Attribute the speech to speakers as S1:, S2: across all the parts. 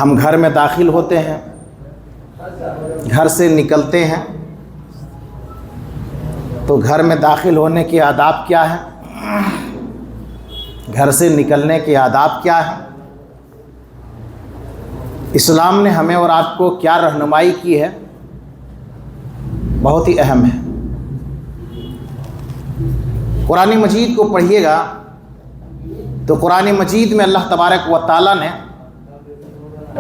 S1: ہم گھر میں داخل ہوتے ہیں، گھر سے نکلتے ہیں، تو گھر میں داخل ہونے کے آداب کیا ہیں؟ گھر سے نکلنے کے آداب کیا ہیں؟ اسلام نے ہمیں اور آپ کو کیا رہنمائی کی ہے؟ بہت ہی اہم ہے۔ قرآن مجید کو پڑھیے گا تو قرآن مجید میں اللہ تبارک و تعالیٰ نے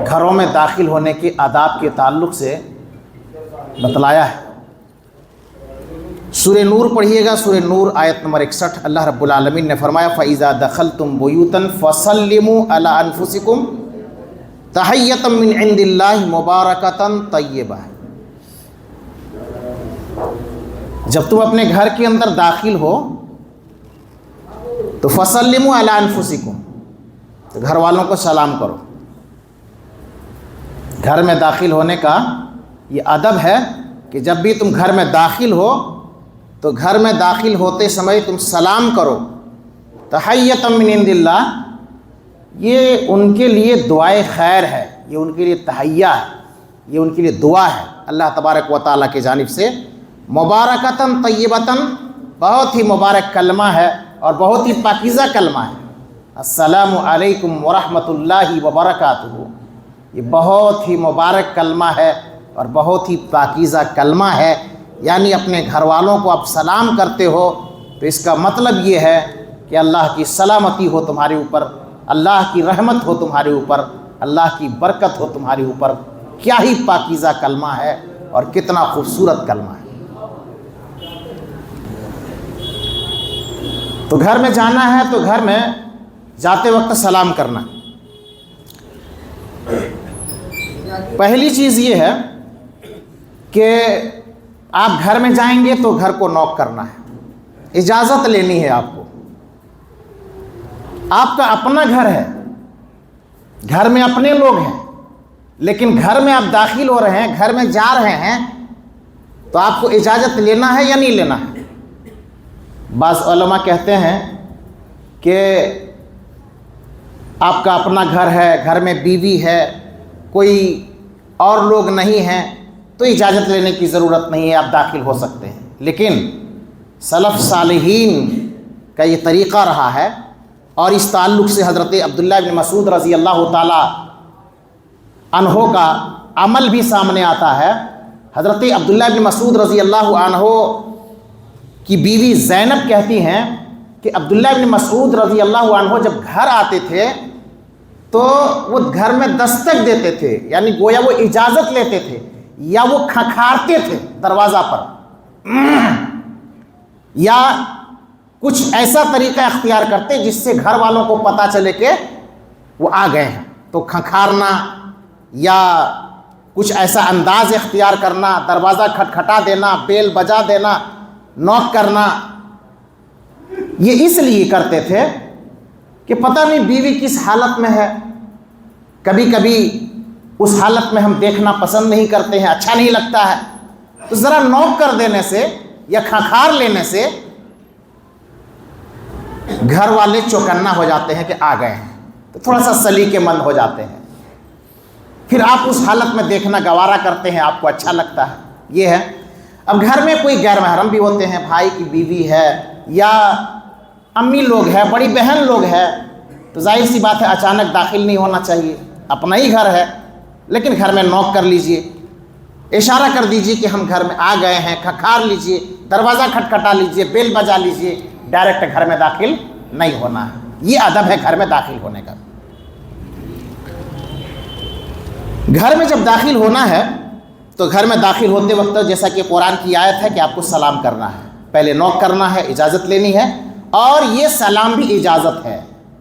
S1: گھروں میں داخل ہونے کے آداب کے تعلق سے بتلایا ہے۔ سورہ نور پڑھیے گا، سورہ نور آیت نمبر 61، اللہ رب العالمین نے فرمایا فَإِذَا دَخَلْتُمْ بُيُوتًا فَسَلِّمُوا عَلَىٰ أَنفُسِكُمْ تَحِيَّةً مِّنْ عِندِ اللَّهِ مُبَارَكَةً طَيِّبَةً۔ جب تم اپنے گھر کے اندر داخل ہو تو فَسَلِّمُوا عَلَىٰ أَنفُسِكُمْ، تو گھر والوں کو سلام کرو۔ گھر میں داخل ہونے کا یہ ادب ہے کہ جب بھی تم گھر میں داخل ہو تو گھر میں داخل ہوتے سمے تم سلام کرو۔ تحیۃ من عند اللہ، یہ ان کے لیے دعائے خیر ہے، یہ ان کے لیے تحیہ ہے، یہ ان کے لیے دعا ہے اللہ تبارک و تعالیٰ کی جانب سے۔ مبارکتاً طیبتاً، بہت ہی مبارک کلمہ ہے اور بہت ہی پاکیزہ کلمہ ہے۔ السلام علیکم ورحمۃ اللہ وبرکاتہ، یہ بہت ہی مبارک کلمہ ہے اور بہت ہی پاکیزہ کلمہ ہے۔ یعنی اپنے گھر والوں کو آپ سلام کرتے ہو تو اس کا مطلب یہ ہے کہ اللہ کی سلامتی ہو تمہارے اوپر، اللہ کی رحمت ہو تمہارے اوپر، اللہ کی برکت ہو تمہارے اوپر۔ کیا ہی پاکیزہ کلمہ ہے اور کتنا خوبصورت کلمہ ہے۔ تو گھر میں جانا ہے تو گھر میں جاتے وقت سلام کرنا۔ پہلی چیز یہ ہے کہ آپ گھر میں جائیں گے تو گھر کو نوک کرنا ہے، اجازت لینی ہے آپ کو۔ آپ کا اپنا گھر ہے، گھر میں اپنے لوگ ہیں، لیکن گھر میں آپ داخل ہو رہے ہیں، گھر میں جا رہے ہیں تو آپ کو اجازت لینا ہے یا نہیں لینا ہے؟ بعض علماء کہتے ہیں کہ آپ کا اپنا گھر ہے، گھر میں بیوی ہے، کوئی اور لوگ نہیں ہیں تو اجازت لینے کی ضرورت نہیں ہے، آپ داخل ہو سکتے ہیں۔ لیکن سلف صالحین کا یہ طریقہ رہا ہے اور اس تعلق سے حضرت عبداللہ بن مسعود رضی اللہ تعالی عنہ کا عمل بھی سامنے آتا ہے۔ حضرت عبداللہ بن مسعود رضی اللہ عنہ کی بیوی زینب کہتی ہیں کہ عبداللہ بن مسعود رضی اللہ عنہ جب گھر آتے تھے تو وہ گھر میں دستک دیتے تھے، یعنی گویا وہ اجازت لیتے تھے، یا وہ کھکھارتے تھے دروازہ پر، یا کچھ ایسا طریقہ اختیار کرتے جس سے گھر والوں کو پتہ چلے کہ وہ آ گئے ہیں۔ تو کھکھارنا یا کچھ ایسا انداز اختیار کرنا، دروازہ کھٹکھٹا دینا، بیل بجا دینا، نوک کرنا، یہ اس لیے کرتے تھے کہ پتہ نہیں بیوی کس حالت میں ہے، کبھی کبھی اس حالت میں ہم دیکھنا پسند نہیں کرتے ہیں، اچھا نہیں لگتا ہے، تو ذرا نوک کر دینے سے یا کھنکھار لینے سے گھر والے چوکنا ہو جاتے ہیں کہ آ گئے ہیں، تو تھوڑا سا سلیقے مند ہو جاتے ہیں، پھر آپ اس حالت میں دیکھنا گوارا کرتے ہیں، آپ کو اچھا لگتا ہے۔ یہ ہے۔ اب گھر میں کوئی غیر محرم بھی ہوتے ہیں، بھائی کی بیوی ہے یا امی لوگ ہے، بڑی بہن لوگ ہے، تو ظاہر سی بات ہے اچانک داخل نہیں ہونا چاہیے، اپنا ہی گھر ہے، لیکن گھر میں نوک کر لیجئے، اشارہ کر دیجئے کہ ہم گھر میں آ گئے ہیں، کھکھار لیجئے، دروازہ کھٹکھٹا لیجئے، بیل بجا لیجئے، ڈائریکٹ گھر میں داخل نہیں ہونا ہے۔ یہ ادب ہے گھر میں داخل ہونے کا۔ گھر میں جب داخل ہونا ہے تو گھر میں داخل ہوتے وقت جیسا کہ قرآن کی آیت ہے کہ آپ کو سلام کرنا ہے، پہلے نوک کرنا ہے، اجازت لینی ہے، اور یہ سلام بھی اجازت ہے،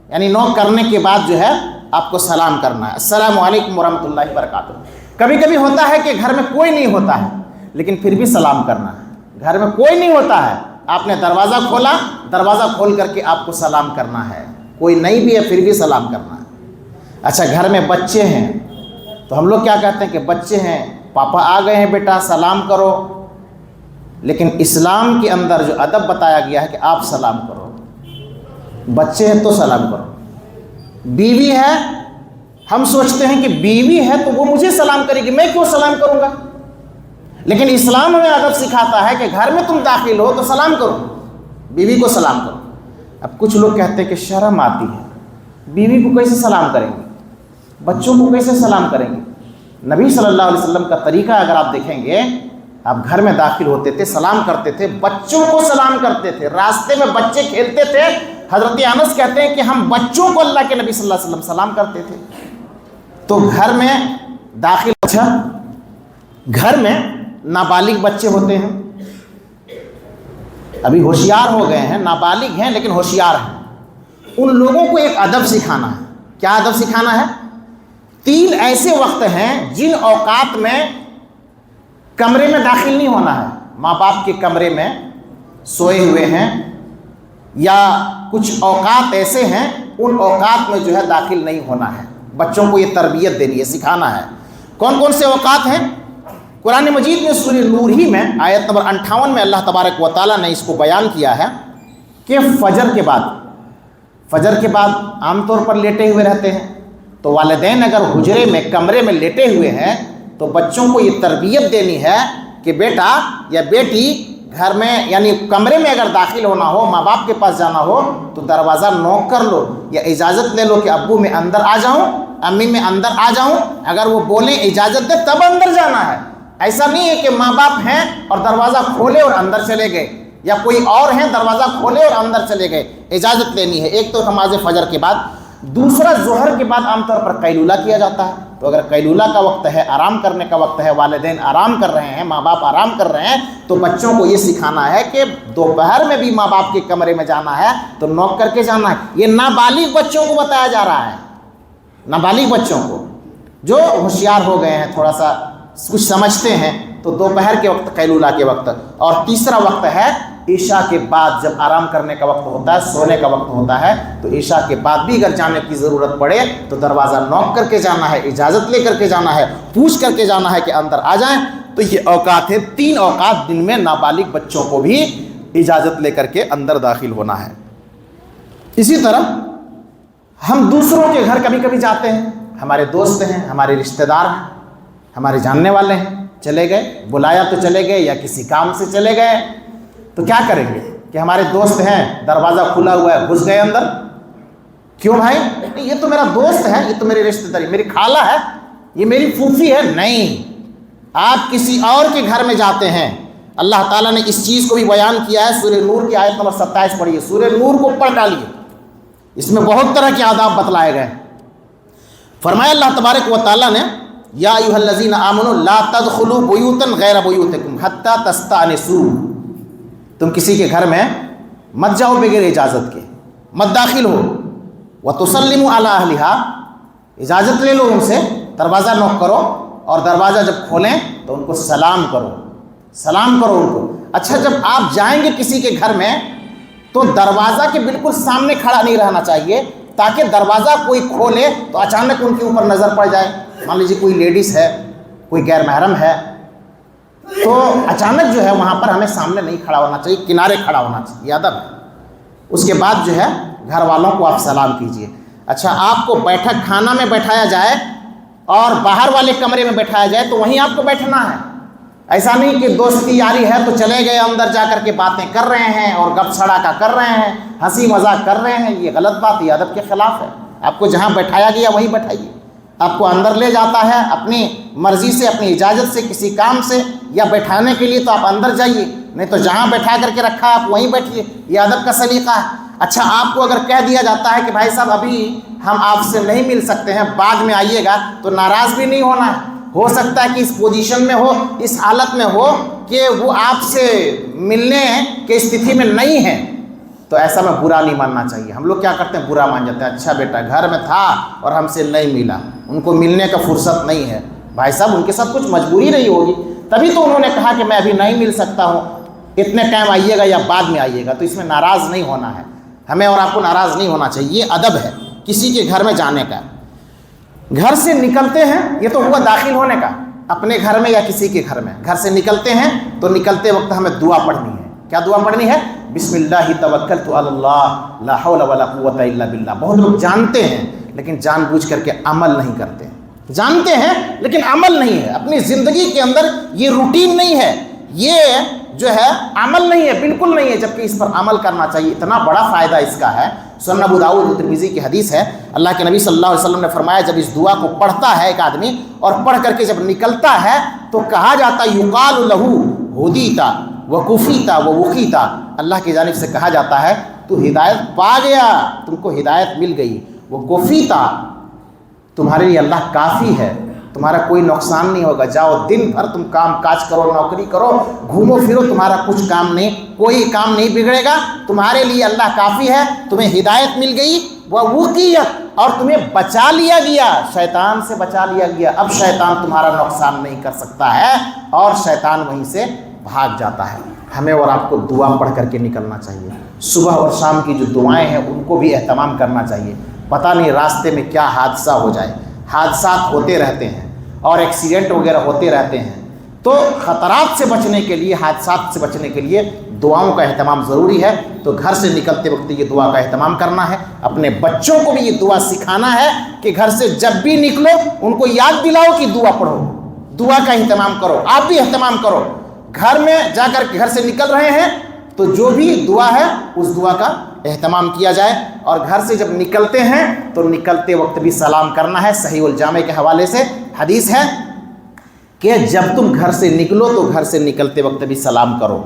S1: یعنی نوک کرنے کے بعد جو ہے آپ کو سلام کرنا ہے، السلام علیکم ورحمۃ اللہ وبرکاتہ۔ کبھی کبھی ہوتا ہے کہ گھر میں کوئی نہیں ہوتا ہے لیکن پھر بھی سلام کرنا ہے، گھر میں کوئی نہیں ہوتا ہے، آپ نے دروازہ کھولا، دروازہ کھول کر کے آپ کو سلام کرنا ہے، کوئی نہیں بھی ہے پھر بھی سلام کرنا ہے۔ اچھا، گھر میں بچے ہیں تو ہم لوگ کیا کہتے ہیں کہ بچے ہیں، پاپا آ گئے ہیں بیٹا سلام کرو، لیکن اسلام کے اندر جو ادب بتایا گیا ہے کہ آپ سلام کرو، بچے ہیں تو سلام کرو، بیوی ہے، ہم سوچتے ہیں کہ بیوی ہے تو وہ مجھے سلام کرے گی، میں کیوں سلام کروں گا؟ لیکن اسلام ہمیں ادب سکھاتا ہے کہ گھر میں تم داخل ہو تو سلام کرو، بیوی کو سلام کرو۔ اب کچھ لوگ کہتے ہیں کہ شرم آتی ہے، بیوی کو کیسے سلام کریں گے، بچوں کو کیسے سلام کریں گے؟ نبی صلی اللہ علیہ وسلم کا طریقہ اگر آپ دیکھیں گے، آپ گھر میں داخل ہوتے تھے، سلام کرتے تھے، بچوں کو سلام کرتے تھے، راستے میں بچے کھیلتے تھے، حضرت انس کہتے ہیں کہ ہم بچوں کو اللہ کے نبی صلی اللہ علیہ وسلم سلام کرتے تھے۔ تو گھر میں داخل، اچھا گھر میں نابالغ بچے ہوتے ہیں، ابھی ہوشیار ہو گئے ہیں، نابالغ ہیں لیکن ہوشیار ہیں، ان لوگوں کو ایک ادب سکھانا ہے۔ کیا ادب سکھانا ہے؟ 3 ایسے وقت ہیں جن اوقات میں کمرے میں داخل نہیں ہونا ہے، ماں باپ کے کمرے میں سوئے ہوئے ہیں، یا کچھ اوقات ایسے ہیں ان اوقات میں جو ہے داخل نہیں ہونا ہے۔ بچوں کو یہ تربیت دینی ہے، سکھانا ہے۔ کون کون سے اوقات ہیں؟ قرآن مجید میں سورہ نور ہی میں آیت نمبر 58 میں اللہ تبارک و تعالیٰ نے اس کو بیان کیا ہے کہ فجر کے بعد عام طور پر لیٹے ہوئے رہتے ہیں، تو والدین اگر حجرے میں کمرے میں لیٹے ہوئے ہیں تو بچوں کو یہ تربیت دینی ہے کہ بیٹا یا بیٹی گھر میں یعنی کمرے میں اگر داخل ہونا ہو، ماں باپ کے پاس جانا ہو تو دروازہ نوک کر لو یا اجازت لے لو کہ ابو میں اندر آ جاؤں، امی میں اندر آ جاؤں۔ اگر وہ بولیں اجازت دے تب اندر جانا ہے۔ ایسا نہیں ہے کہ ماں باپ ہیں اور دروازہ کھولے اور اندر چلے گئے، یا کوئی اور ہیں دروازہ کھولے اور اندر چلے گئے۔ اجازت لینی ہے۔ ایک تو نماز فجر کے بعد، دوسرا ظہر کے بعد عام طور پر قیلولہ کیا جاتا ہے۔ تو اگر قیلولہ کا وقت ہے، آرام کرنے کا وقت ہے، والدین آرام کر رہے ہیں، ماں باپ آرام کر رہے ہیں، تو بچوں کو یہ سکھانا ہے کہ دوپہر میں بھی ماں باپ کے کمرے میں جانا ہے تو نوک کر کے جانا ہے۔ یہ نابالغ بچوں کو بتایا جا رہا ہے، نابالغ بچوں کو جو ہوشیار ہو گئے ہیں، تھوڑا سا کچھ سمجھتے ہیں، تو دوپہر کے وقت، قیلولہ کے وقت۔ اور تیسرا وقت ہے عشاء کے بعد، جب آرام کرنے کا وقت ہوتا ہے، سونے کا وقت ہوتا ہے، تو عشاء کے بعد بھی اگر جانے کی ضرورت پڑے تو دروازہ نوک کر کے جانا ہے، اجازت لے کر کے جانا ہے، پوچھ کر کے جانا ہے کہ اندر آ جائیں۔ تو یہ اوقات ہیں، 3 اوقات جن میں نابالغ بچوں کو بھی اجازت لے کر کے اندر داخل ہونا ہے۔ اسی طرح ہم دوسروں کے گھر کبھی کبھی جاتے ہیں، ہمارے دوست ہیں، ہمارے رشتہ دار ہیں، ہمارے جاننے والے ہیں، چلے گئے، بلایا تو چلے گئے یا کسی کام سے چلے گئے، تو کیا کریں گے کہ ہمارے دوست ہیں، دروازہ کھلا ہوا ہے، گھس گئے اندر؟ کیوں بھائی؟ نہیں، یہ تو میرا دوست ہے، یہ تو میری رشتہ داری، میری خالہ ہے، یہ میری پھوپھی ہے۔ نہیں، آپ کسی اور کے گھر میں جاتے ہیں۔ اللہ تعالیٰ نے اس چیز کو بھی بیان کیا ہے، سورہ نور کی آیت نمبر 27 پڑھیے، سورہ نور کو پڑھ ڈالیے، اس میں بہت طرح کے آداب بتلائے گئے۔ فرمایا اللہ تبارک و تعالیٰ نے، یا ایھا الذین آمنوا لا تدخلوا بیوتا غیر بیوتکم حتی تستأنسوا، تم کسی کے گھر میں مت جاؤ بغیر اجازت کے، مت داخل ہو۔ وتسلموا علی اہلھا، اجازت لے لو ان سے، دروازہ نوک کرو، اور دروازہ جب کھولیں تو ان کو سلام کرو، سلام کرو ان کو۔ اچھا، جب آپ جائیں گے کسی کے گھر میں تو دروازہ کے بالکل سامنے کھڑا نہیں رہنا چاہیے، تاکہ دروازہ کوئی کھولے تو اچانک ان کے اوپر نظر پڑ جائے۔ مان لیجیے کوئی لیڈیز ہے، کوئی غیر محرم ہے، تو اچانک جو ہے وہاں پر ہمیں سامنے نہیں کھڑا ہونا چاہیے، کنارے کھڑا ہونا چاہیے، یہ ادب ہے۔ اس کے بعد جو ہے گھر والوں کو آپ سلام کیجئے۔ اچھا، آپ کو بیٹھک خانہ میں بیٹھایا جائے اور باہر والے کمرے میں بیٹھایا جائے تو وہیں آپ کو بیٹھنا ہے۔ ایسا نہیں کہ دوستی یاری ہے تو چلے گئے اندر جا کر کے باتیں کر رہے ہیں اور گپ سڑا کر رہے ہیں، ہنسی مذاق کر رہے ہیں، یہ غلط بات، یہ ادب کے خلاف ہے۔ آپ کو جہاں بیٹھایا گیا وہیں بیٹھائیے۔ آپ کو اندر لے جاتا ہے اپنی مرضی سے، اپنی اجازت سے، کسی کام سے یا بیٹھانے کے لیے، تو آپ اندر جائیے، نہیں تو جہاں بیٹھا کر کے رکھا آپ وہیں بیٹھیے، یہ ادب کا سلیقہ ہے۔ اچھا، آپ کو اگر کہہ دیا جاتا ہے کہ بھائی صاحب ابھی ہم آپ سے نہیں مل سکتے ہیں، بعد میں آئیے گا، تو ناراض بھی نہیں ہونا ہے۔ ہو سکتا ہے کہ اس پوزیشن میں ہو، اس حالت میں ہو کہ وہ آپ سے ملنے کی استھتی میں نہیں ہے، تو ایسا میں برا نہیں ماننا چاہیے۔ ہم لوگ کیا کرتے ہیں، برا مان جاتے ہیں، اچھا بیٹا گھر میں تھا اور ہم سے نہیں ملا، ان کو ملنے کا فرصت نہیں ہے۔ بھائی صاحب ان کے ساتھ کچھ مجبوری رہی ہوگی، تبھی تو انہوں نے کہا کہ میں ابھی نہیں مل سکتا ہوں، اتنے ٹائم آئیے گا یا بعد میں آئیے گا، تو اس میں ناراض نہیں ہونا ہے، ہمیں اور آپ کو ناراض نہیں ہونا چاہیے۔ یہ ادب ہے کسی کے گھر میں جانے کا۔ گھر سے نکلتے ہیں، یہ تو ہوا داخل ہونے کا، اپنے گھر میں یا کسی کے گھر میں گھر سے نکلتے ہیں تو نکلتے وقت ہمیں دعا پڑھنی ہے۔ کیا دعا پڑھنی ہے؟ بسم اللہ توکلت علی اللہ لا حول ولا قوۃ الا باللہ. بہت لوگ جانتے ہیں لیکن جان بوجھ کر کے عمل نہیں کرتے. جانتے ہیں لیکن عمل نہیں ہے. اپنی زندگی کے اندر یہ روٹین نہیں ہے, یہ جو ہے عمل نہیں ہے, بالکل نہیں ہے, جبکہ اس پر عمل کرنا چاہیے. اتنا بڑا فائدہ اس کا ہے. سنن ابو داؤد و ترمذی کی حدیث ہے, اللہ کے نبی صلی اللہ علیہ وسلم نے فرمایا جب اس دعا کو پڑھتا ہے ایک آدمی اور پڑھ کر کے جب نکلتا ہے تو کہا جاتا یقال لہو ہدیتا وکفیتا ووقیتا, اللہ کی جانب سے کہا جاتا ہے تو ہدایت پا گیا, تم کو ہدایت مل گئی. وکفیتا, تمہارے لیے اللہ کافی ہے, تمہارا کوئی نقصان نہیں ہوگا. جاؤ دن بھر تم کام کاج کرو, نوکری کرو, گھومو پھرو, تمہارا کچھ کام نہیں, کوئی کام نہیں بگڑے گا. تمہارے لیے اللہ کافی ہے, تمہیں ہدایت مل گئی. ووقیت, اور تمہیں بچا لیا گیا, شیطان سے بچا لیا گیا. اب شیطان تمہارا نقصان نہیں کر سکتا ہے اور شیطان وہیں سے بھاگ جاتا ہے. ہمیں اور آپ کو دعا پڑھ کر کے نکلنا چاہیے. صبح اور شام کی جو دعائیں ہیں ان کو بھی اہتمام کرنا چاہیے. پتہ نہیں راستے میں کیا حادثہ ہو جائے. حادثات ہوتے رہتے ہیں اور ایکسیڈنٹ وغیرہ ہوتے رہتے ہیں, تو خطرات سے بچنے کے لیے, حادثات سے بچنے کے لیے دعاؤں کا اہتمام ضروری ہے. تو گھر سے نکلتے وقت یہ دعا کا اہتمام کرنا ہے. اپنے بچوں کو بھی یہ دعا سکھانا ہے کہ گھر سے جب بھی نکلو ان کو یاد دلاؤ کہ دعا پڑھو, دعا کا اہتمام کرو. آپ بھی اہتمام کرو. گھر میں جا کر کے گھر سے نکل رہے ہیں تو جو بھی دعا ہے اس دعا کا اہتمام کیا جائے. اور گھر سے جب نکلتے ہیں تو نکلتے وقت بھی سلام کرنا ہے. صحیح الجامع کے حوالے سے حدیث ہے کہ جب تم گھر سے نکلو تو گھر سے نکلتے وقت بھی سلام کرو.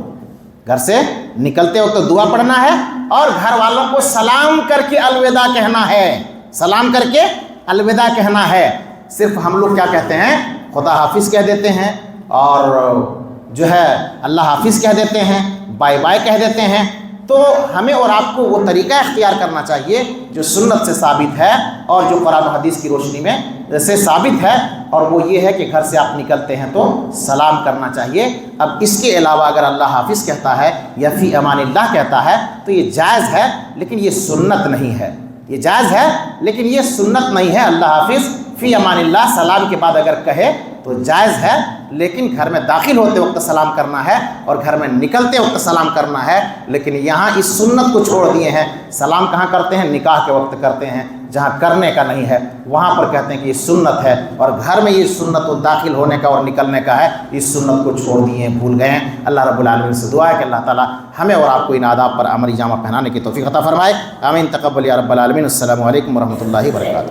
S1: گھر سے نکلتے وقت دعا پڑھنا ہے اور گھر والوں کو سلام کر کے الوداع کہنا ہے. سلام کر کے الوداع کہنا ہے. صرف ہم لوگ کیا کہتے ہیں, خدا حافظ کہہ دیتے ہیں اور جو ہے اللہ حافظ کہہ دیتے ہیں, بائے بائے کہہ دیتے ہیں. تو ہمیں اور آپ کو وہ طریقہ اختیار کرنا چاہیے جو سنت سے ثابت ہے اور جو قرآن و حدیث کی روشنی میں سے ثابت ہے, اور وہ یہ ہے کہ گھر سے آپ نکلتے ہیں تو سلام کرنا چاہیے. اب اس کے علاوہ اگر اللہ حافظ کہتا ہے یا فی امان اللہ کہتا ہے تو یہ جائز ہے لیکن یہ سنت نہیں ہے. یہ جائز ہے لیکن یہ سنت نہیں ہے. اللہ حافظ فی امان اللہ سلام کے بعد اگر کہے تو جائز ہے, لیکن گھر میں داخل ہوتے وقت سلام کرنا ہے اور گھر میں نکلتے وقت سلام کرنا ہے. لیکن یہاں اس سنت کو چھوڑ دیے ہیں. سلام کہاں کرتے ہیں؟ نکاح کے وقت کرتے ہیں, جہاں کرنے کا نہیں ہے وہاں پر کہتے ہیں کہ یہ سنت ہے, اور گھر میں یہ سنت و داخل ہونے کا اور نکلنے کا ہے. اس سنت کو چھوڑ دیے ہیں, بھول گئے ہیں. اللہ رب العالمین سے دعا ہے کہ اللہ تعالیٰ ہمیں اور آپ کو ان آداب پر عملی جامہ پہنانے کی توفیق عطا فرمائے. آمین. تقبل یا رب العالمین. السلام علیکم ورحمۃ اللہ وبرکاتہ.